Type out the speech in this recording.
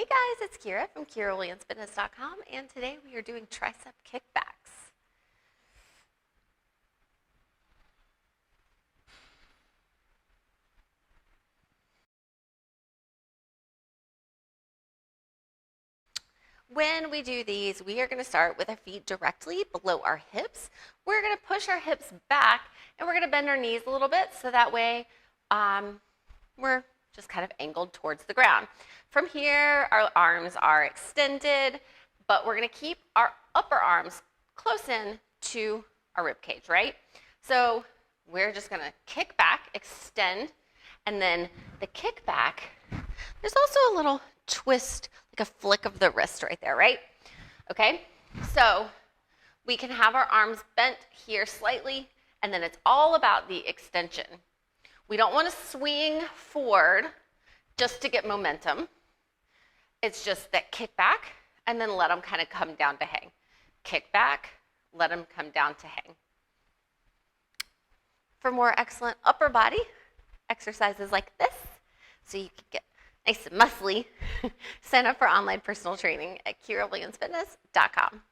guys, it's Kyra from KyraWilliamsFitness.com, and today we are doing tricep kickbacks. When we do these, we are going to start with our feet directly below our hips. We're going to push our hips back, and we're going to bend our knees a little bit so that way we're just kind of angled towards the ground. From here, our arms are extended, but we're going to keep our upper arms close in to our rib cage, right? So we're just going to kick back, extend, and then the kick back, there's also a little twist, like a flick of the wrist right there, right? Okay, so we can have our arms bent here slightly, and then it's all about the extension. We don't want to swing forward just to get momentum. It's just that kick back, and then let them kind of come down to hang. Kick back, let them come down to hang. For more excellent upper body exercises like this, so you can get nice and muscly, sign up for online personal training at KyraWilliamsFitness.com.